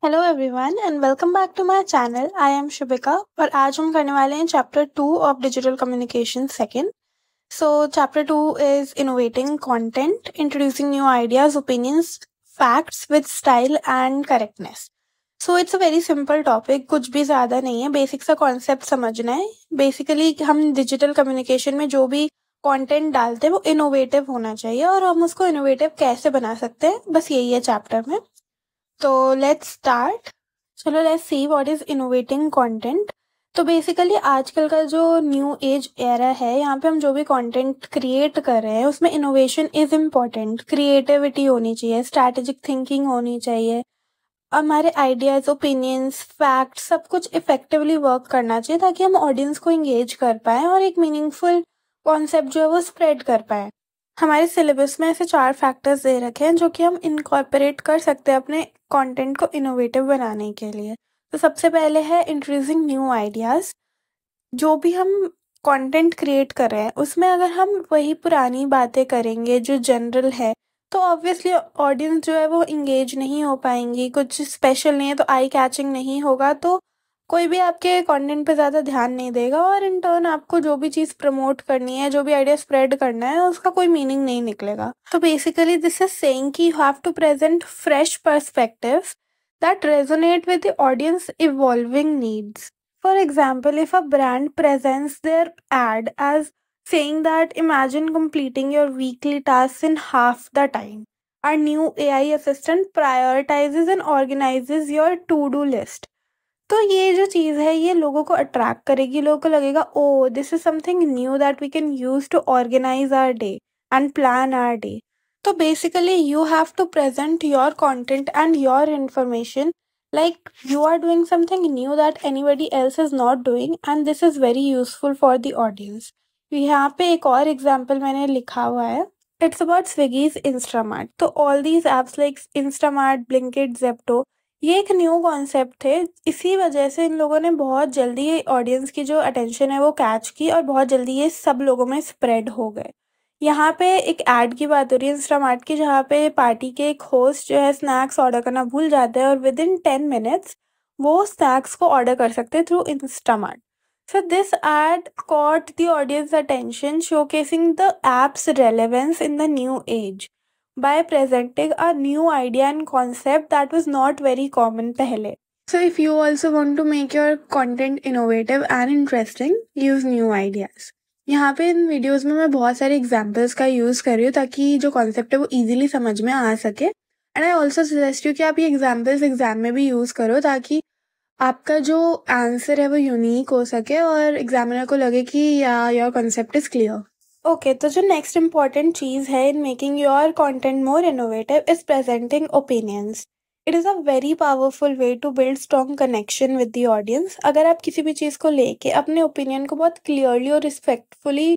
Hello everyone and welcome back to my channel. I am Shubhika और आज हम करने वाले हैं chapter 2 of digital communication second. So chapter 2 is innovating content, introducing new ideas, opinions, facts with style and correctness. So it's a very simple topic, कुछ भी ज़्यादा नहीं है, बेसिक सा कॉन्सेप्ट समझना है। बेसिकली हम डिजिटल कम्युनिकेशन में जो भी कंटेंट डालते हैं वो इनोवेटिव होना चाहिए और हम उसको इनोवेटिव कैसे बना सकते हैं, बस यही है चैप्टर में। तो लेट्स स्टार्ट। चलो let's see what is innovating content. तो बेसिकली आजकल का जो न्यू एज एरा है, यहाँ पे हम जो भी कंटेंट क्रिएट कर रहे हैं उसमें इनोवेशन इज इम्पोर्टेंट। क्रिएटिविटी होनी चाहिए, स्ट्रैटेजिक थिंकिंग होनी चाहिए, हमारे आइडियाज, ओपिनियंस, फैक्ट सब कुछ इफेक्टिवली वर्क करना चाहिए ताकि हम ऑडियंस को इंगेज कर पाए और एक मीनिंगफुल कॉन्सेप्ट जो है वो स्प्रेड कर पाए। हमारे सिलेबस में ऐसे 4 फैक्टर्स दे रखे हैं जो कि हम इनकॉर्पोरेट कर सकते हैं अपने कंटेंट को इनोवेटिव बनाने के लिए। तो सबसे पहले है इंट्रोड्यूसिंग न्यू आइडियाज। जो भी हम कंटेंट क्रिएट कर रहे हैं उसमें अगर हम वही पुरानी बातें करेंगे जो जनरल है तो ऑब्वियसली ऑडियंस जो है वो इंगेज नहीं हो पाएंगी, कुछ स्पेशल नहीं है तो आई कैचिंग नहीं होगा, तो कोई भी आपके कंटेंट पे ज़्यादा ध्यान नहीं देगा और इन टर्न आपको जो भी चीज़ प्रमोट करनी है, जो भी आइडिया स्प्रेड करना है, उसका कोई मीनिंग नहीं निकलेगा। तो बेसिकली दिस इज सेइंग कि you have to present fresh perspectives that resonate with the audience evolving needs. For example, if a brand presents their ad as saying that imagine completing your weekly tasks in half the time, our new AI assistant prioritizes and organizes your to-do list. तो ये जो चीज़ है ये लोगों को attract करेगी, लोगों को लगेगा oh this is something new that we can use to organise our day and plan our day. तो basically you have to present your content and your information like you are doing something new that anybody else is not doing and this is very useful for the audience। यहाँ पे एक और example मैंने लिखा हुआ है, it's about Swiggy's Instamart. तो all these apps like Instamart, Blinkit, Zepto, ये एक न्यू कॉन्सेप्ट थे। इसी वजह से इन लोगों ने बहुत जल्दी ऑडियंस की जो अटेंशन है वो कैच की और बहुत जल्दी ये सब लोगों में स्प्रेड हो गए। यहाँ पे एक ऐड की बात हो रही है इंस्टामार्ट की, जहाँ पे पार्टी के एक होस्ट जो है स्नैक्स ऑर्डर करना भूल जाते हैं और विद इन 10 मिनट्स वो स्नैक्स को ऑर्डर कर सकते हैं through Instamart. So this ad caught the audience attention, showcasing the app's relevance in the new age by presenting a new idea and concept that was not very common पहले. So if you also want to make your content innovative and interesting, use new ideas. यहाँ पे इन videos में मैं बहुत सारे examples का use कर रही हूँ ताकि जो कॉन्सेप्ट है वो इजीली समझ में आ सके। And I also suggest you कि आप ये एग्जाम्पल्स एग्जाम में भी यूज़ करो ताकि आपका जो आंसर है वो यूनिक हो सके और एग्जामिनर को लगे कि या your concept is clear. Okay, तो जो नेक्स्ट इम्पॉर्टेंट चीज़ है in making your content more innovative is presenting opinions. It is a very powerful way to build strong connection with the audience. अगर आप किसी भी चीज़ को लेके अपने ओपिनियन को बहुत क्लियरली और रिस्पेक्टफुली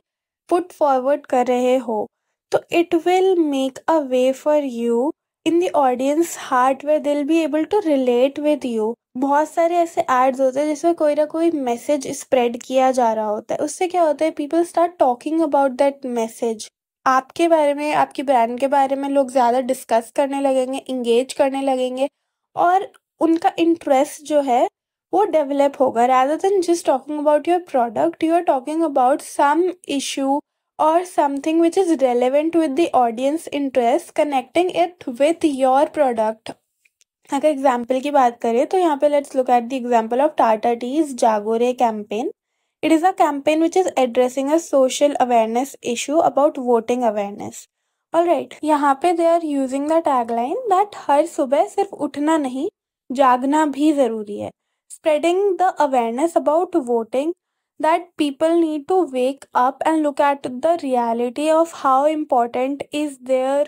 पुट फॉरवर्ड कर रहे हो तो it will make a way for you in the audience heart where they will be able to relate with you. बहुत सारे ऐसे एड्स होते हैं जिसमें कोई ना कोई मैसेज स्प्रेड किया जा रहा होता है, उससे क्या होता है people start talking about that message. आपके बारे में, आपकी ब्रांड के बारे में लोग ज़्यादा डिस्कस करने लगेंगे, इंगेज करने लगेंगे और उनका इंटरेस्ट जो है वो डेवलप होगा। rather than just talking about your product, you are talking about some issue or something which is relevant with the audience interest, connecting it with your product। अगर एग्जाम्पल की बात करें तो यहाँ पे let's look at the example of Tata tea's Jaago Re campaign. It is a campaign which is addressing a social awareness issue about voting awareness. Alright, यहाँ पे they are using the tagline that हर सुबह सिर्फ उठना नहीं जागना भी ज़रूरी है, spreading the awareness about voting that people need to wake up and look at the reality of how important is their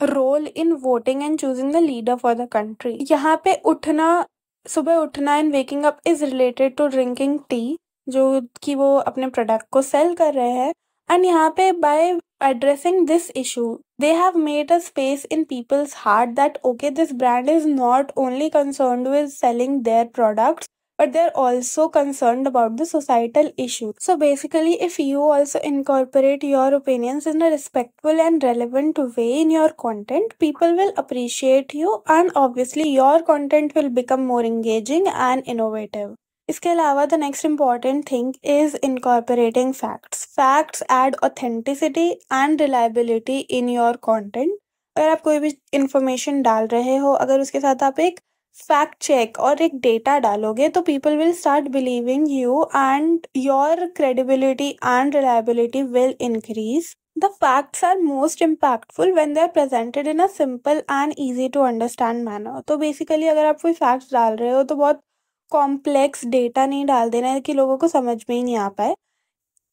role in voting and choosing the leader for the country. यहाँ पे उठना, सुबह उठना and waking up is related to drinking tea, जो कि वो अपने product को सेल कर रहे हैं। एंड यहाँ पे by addressing this issue they have made a space in people's heart that okay this brand is not only concerned with selling their products but they're also concerned about the societal issue. So basically, if you also incorporate your opinions in a respectful and relevant way in your content, people will appreciate you, and obviously your content will become more engaging and innovative. इसके अलावा the next important thing is incorporating facts. Facts add authenticity and reliability in your content. अगर आप कोई भी information डाल रहे हो, अगर उसके साथ आप एक फैक्ट चेक और एक डेटा डालोगे तो people will start believing you and your credibility and reliability will increase. The facts are most impactful when they are presented in a simple and easy to understand manner. तो basically अगर आप कोई facts डाल रहे हो तो बहुत complex data नहीं डाल देना है कि लोगों को समझ में ही नहीं आ पाए.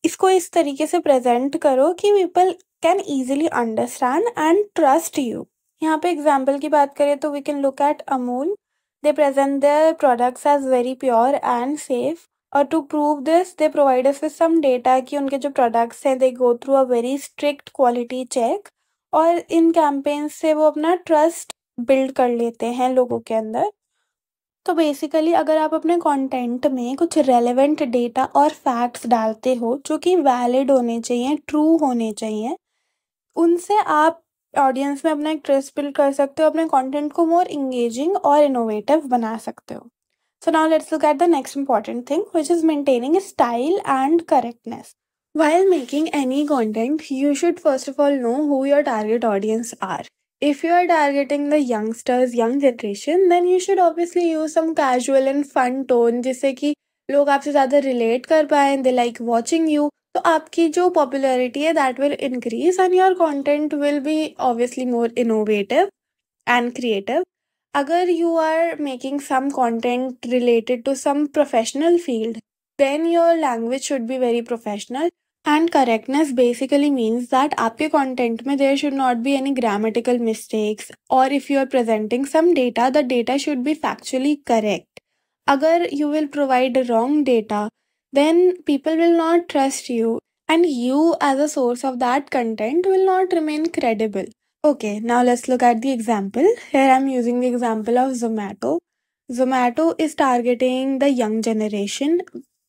इसको इस तरीके से प्रेजेंट करो कि people can easily understand and trust you. यहाँ पे एग्जाम्पल की बात करें तो we can look at Amul. They present their products as very pure and safe, और to prove this they provide us with some data कि उनके जो प्रोडक्ट्स हैं they go through a very strict quality check, और इन campaigns से वो अपना ट्रस्ट बिल्ड कर लेते हैं लोगों के अंदर. तो बेसिकली अगर आप अपने कंटेंट में कुछ रेलेवेंट डेटा और फैक्ट्स डालते हो जो कि वैलिड होने चाहिए, ट्रू होने चाहिए, उनसे आप ऑडियंस में अपना एक ट्रस्ट बिल्ड कर सकते हो, अपने कंटेंट को मोर इंगेजिंग और इनोवेटिव बना सकते हो. So now let's look at the next important thing which is maintaining style and correctness. While making any content, you should first of all know who your target audience are. If you are targeting the youngsters, young generation, then you should obviously use some casual and fun tone जिससे कि लोग आपसे ज़्यादा relate कर पाएँ, they like watching you. तो आपकी जो popularity है that will increase and your content will be obviously more innovative and creative. अगर you are making some content related to some professional field, then your language should be very professional. And correctness basically means that आपके content में there should not be any grammatical mistakes, or if you are presenting some data, the data should be factually correct. अगर you will provide wrong data, then people will not trust you, and you as a source of that content will not remain credible. Okay, now let's look at the example. Here I'm using the example of Zomato. Zomato is targeting the young generation.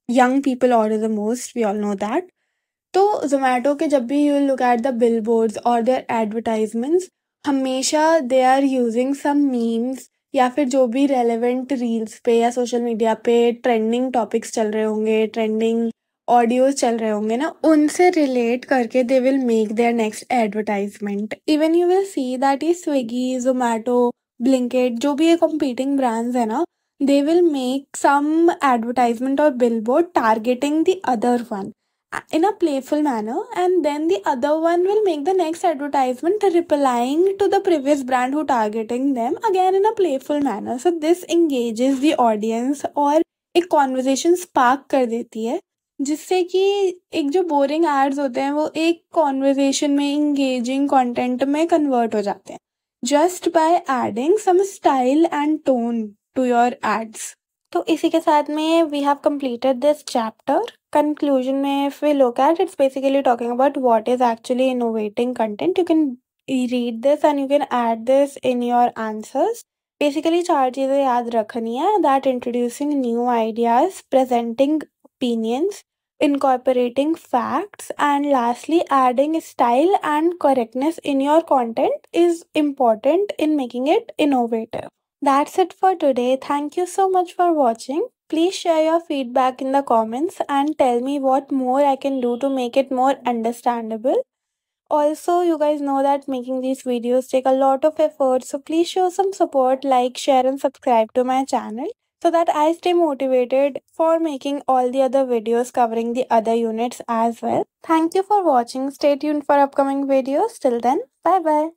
Young people order the most, we all know that. तो जोमेटो के जब भी you look at the billboards और their advertisements, हमेशा they are using some memes या फिर जो भी रेलेवेंट रील्स पे या सोशल मीडिया पे ट्रेंडिंग टॉपिक्स चल रहे होंगे, ट्रेंडिंग ऑडियोज चल रहे होंगे ना, उनसे रिलेट करके they will make their next advertisement. Even you will see that ये स्विगी, जोमेटो, ब्लिंकिट, जो भी ये कॉम्पीटिंग ब्रांड्स है ना, they will make some advertisement or billboard targeting the other one in a playful manner, and then the other one will make the next advertisement replying to the previous brand who targeting them again in a playful manner. So this engages the audience और एक conversation spark कर देती है, जिससे कि एक जो boring ads होते हैं वो एक कॉन्वर्जेशन में, इंगेजिंग कंटेंट में कन्वर्ट हो जाते हैं just by adding some style and tone to your ads. तो इसी के साथ में we have completed this chapter. Conclusion में if we look at, it's basically talking about what is actually innovating content. You can read this and you can add this in your answers. Basically 4 चीज़ें याद रखनी है, that introducing new ideas, presenting opinions, incorporating facts, and lastly adding style and correctness in your content is important in making it innovative. That's it for today. Thank you so much for watching. Please share your feedback in the comments and tell me what more I can do to make it more understandable. Also, you guys know that making these videos take a lot of effort, so please show some support, like, share and subscribe to my channel so that I stay motivated for making all the other videos covering the other units as well. Thank you for watching. Stay tuned for upcoming videos. Till then, bye bye.